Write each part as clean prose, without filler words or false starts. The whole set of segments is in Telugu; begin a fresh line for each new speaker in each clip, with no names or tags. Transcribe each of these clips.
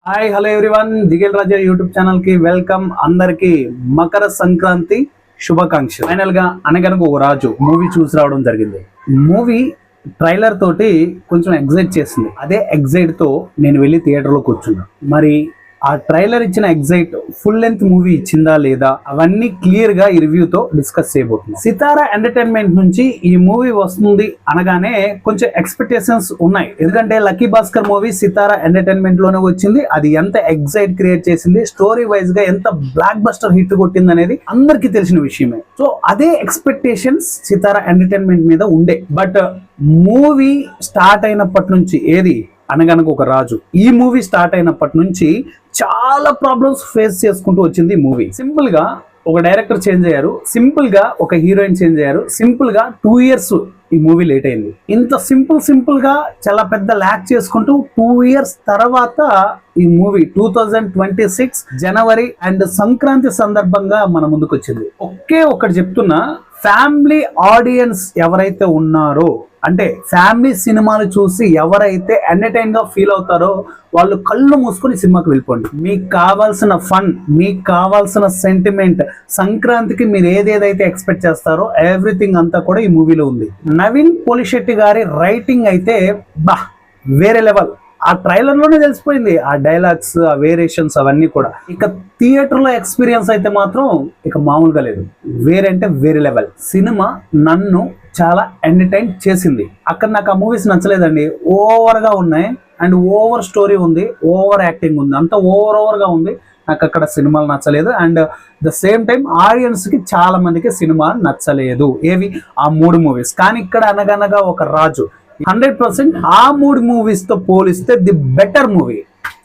హాయ్ హలో ఎవ్రీవన్, జిగేల్ రాజా యూట్యూబ్ ఛానల్ కి వెల్కమ్. అందరికి మకర సంక్రాంతి శుభాకాంక్షలు. ఫైనల్ గా అనగనగా ఒక రాజు మూవీ చూసి రావడం జరిగింది. మూవీ ట్రైలర్ తోటి కొంచెం ఎగ్జైట్ చేసింది. అదే ఎగ్జైట్ తో నేను వెళ్ళి థియేటర్లో కూర్చున్నా. మరి ఆ ట్రైలర్ ఇచ్చిన ఎగ్జైట్ ఫుల్ లెంత్ మూవీ ఇచ్చిందా లేదా అవన్నీ క్లియర్ గా ఈ రివ్యూతో డిస్కస్ చేయబోతుంది. సితారా ఎంటర్టైన్మెంట్ నుంచి ఈ మూవీ వస్తుంది అనగానే కొంచెం ఎక్స్పెక్టేషన్స్ ఉన్నాయి. ఎందుకంటే లక్కీ భాస్కర్ మూవీ సితారా ఎంటర్టైన్మెంట్ లోనే వచ్చింది. అది ఎంత ఎగ్జైట్ క్రియేట్ చేసింది, స్టోరీ వైజ్ గా ఎంత బ్లాక్ బస్టర్ హిట్ కొట్టింది అనేది అందరికీ తెలిసిన విషయమే. సో అదే ఎక్స్పెక్టేషన్స్ సితారా ఎంటర్టైన్మెంట్ మీద ఉండే. బట్ మూవీ స్టార్ట్ అయినప్పటి నుంచి ఏది అనగనగా ఒక రాజు, ఈ మూవీ స్టార్ట్ అయినప్పటి నుంచి చాలా ప్రాబ్లమ్స్ ఫేస్ చేసుకుంటూ వచ్చింది ఈ మూవీ. సింపుల్ గా ఒక డైరెక్టర్ చేంజ్ అయ్యారు, సింపుల్ గా ఒక హీరోయిన్ చేంజ్ అయ్యారు, సింపుల్ గా 2 years ఈ మూవీ లేట్ అయింది. ఇంత సింపుల్ గా చాలా పెద్ద ల్యాక్ చేసుకుంటూ 2 years తర్వాత ఈ మూవీ 2026 జనవరి అండ్ సంక్రాంతి సందర్భంగా మన ముందుకు వచ్చింది. ఒకటి చెప్తున్నా, ఫ్యామిలీ ఆడియన్స్ ఎవరైతే ఉన్నారో, అంటే ఫ్యామిలీ సినిమాలు చూసి ఎవరైతే ఎంటర్టైన్ గా ఫీల్ అవుతారో వాళ్ళు కళ్ళు మూసుకొని సినిమాకి వెళ్ళిపోండి. మీకు కావాల్సిన ఫన్, మీకు కావాల్సిన సెంటిమెంట్, సంక్రాంతికి మీరు ఏదేదైతే ఎక్స్పెక్ట్ చేస్తారో ఎవ్రీథింగ్ అంతా కూడా ఈ మూవీలో ఉంది. నవీన్ పోలిశెట్టి గారి రైటింగ్ అయితే వేరే లెవెల్. ఆ ట్రైలర్ లోనే తెలిసిపోయింది ఆ డైలాగ్స్, ఆ వేరియేషన్స్ అవన్నీ కూడా. ఇక థియేటర్ లో ఎక్స్పీరియన్స్ అయితే మాత్రం ఇక మామూలుగా లేదు, వేరే అంటే వేరే లెవెల్. సినిమా నన్ను చాలా ఎంటర్టైన్ చేసింది. అక్కడ నాకు ఆ మూవీస్ నచ్చలేదండి, ఓవర్ గా ఉన్నాయి అండ్ ఓవర్ స్టోరీ ఉంది, ఓవర్ యాక్టింగ్ ఉంది, అంత ఓవర్ గా ఉంది. నాకు అక్కడ సినిమాలు నచ్చలేదు and the same time audience కి చాలా మందికి సినిమా నచ్చలేదు. ఏవి ఆ 3 మూవీస్. కానీ ఇక్కడ అనగనగా ఒక రాజు 100% ఆ 3 మూవీస్ తో పోలిస్తే ది బెటర్ మూవీ.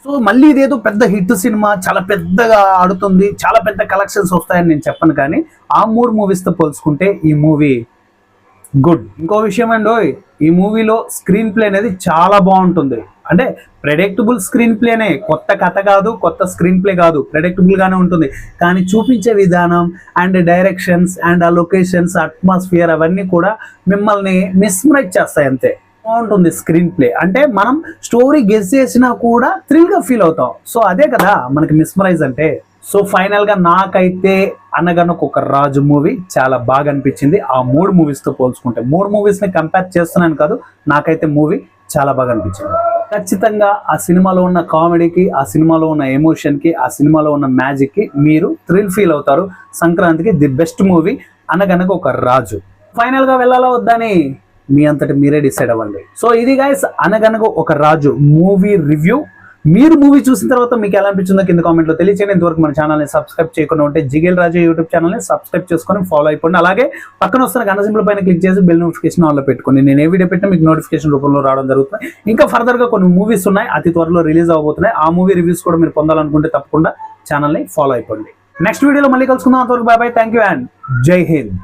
సో మళ్ళీ ఇదేదో పెద్ద హిట్ సినిమా, చాలా పెద్దగా ఆడుతుంది, చాలా పెద్ద కలెక్షన్స్ వస్తాయని నేను చెప్పను, కానీ ఆ 3 మూవీస్ తో పోల్చుకుంటే ఈ మూవీ గుడ్. ఇంకో విషయం అండి, ఈ మూవీలో స్క్రీన్ ప్లే అనేది చాలా బాగుంటుంది. అంటే ప్రెడిక్టబుల్ స్క్రీన్ ప్లేనే, కొత్త కథ కాదు, కొత్త స్క్రీన్ ప్లే కాదు, ప్రెడిక్టబుల్ గానే ఉంటుంది. కానీ చూపించే విధానం అండ్ డైరెక్షన్స్ అండ్ ఆ లొకేషన్స్, అట్మాస్ఫియర్ అవన్నీ కూడా మిమ్మల్ని మిస్మరైజ్ చేస్తాయి. అంతే బాగుంటుంది స్క్రీన్ ప్లే. అంటే మనం స్టోరీ గెస్ చేసినా కూడా థ్రిల్ గా ఫీల్ అవుతాం. సో అదే కదా మనకి మిస్మరైజ్ అంటే. సో ఫైనల్ గా నాకైతే అనగనగా ఒక రాజు మూవీ చాలా బాగా అనిపించింది. ఆ 3 మూవీస్ తో పోల్చుకుంటే 3 మూవీస్ ని కంపేర్ చేస్తున్నాను కాదు, నాకైతే మూవీ చాలా బాగా అనిపించింది. ఖచ్చితంగా ఆ సినిమాలో ఉన్న కామెడీకి, ఆ సినిమాలో ఉన్న ఎమోషన్ కి, ఆ సినిమాలో ఉన్న మ్యాజిక్ కి మీరు థ్రిల్ ఫీల్ అవుతారు. సంక్రాంతికి ది బెస్ట్ మూవీ అనగనగా ఒక రాజు. ఫైనల్ గా వెళ్ళాలా వద్దని మీ అంతటి మీరే డిసైడ్ అవ్వండి. సో ఇది గైస్ అనగనగా ఒక రాజు మూవీ రివ్యూ. మీరు మూవీ చూసిన తర్వాత మీకు ఎలా అనిపించిందో కింద కామెంట్లో తెలియచేయండి. ఇంతవరకు మన ఛానల్ని సబ్స్క్రైబ్ చేయకుండా ఉంటే జిగేల్ రాజా యూట్యూబ్ ఛానల్ని సబ్స్క్రైబ్ చేసుకొని ఫాలో అయిపోండి. అలాగే పక్కన వస్తున్న గంట సింబల్ పైన క్లిక్ చేసి బెల్ నోటిఫికేషన్ ఆన్లో పెట్టుకోండి. నేను ఏ వీడియో పెట్టినా మీకు నోటిఫికేషన్ రూపంలో రావడం జరుగుతుంది. ఇంకా ఫర్దర్గా కొన్ని మూవీస్ ఉన్నాయి, అతి త్వరలో రిలీజ్ అవబోతున్నాయి. ఆ మూవీ రివ్యూస్ కూడా మీరు పొందాలనుకుంటే తప్పకుండా ఛానల్ని ఫాలో అయిపోండి. నెక్స్ట్ వీడియోలో మళ్ళీ కలుసుకుందాం. అంతవరకు bye bye, thank you and జై హింద్.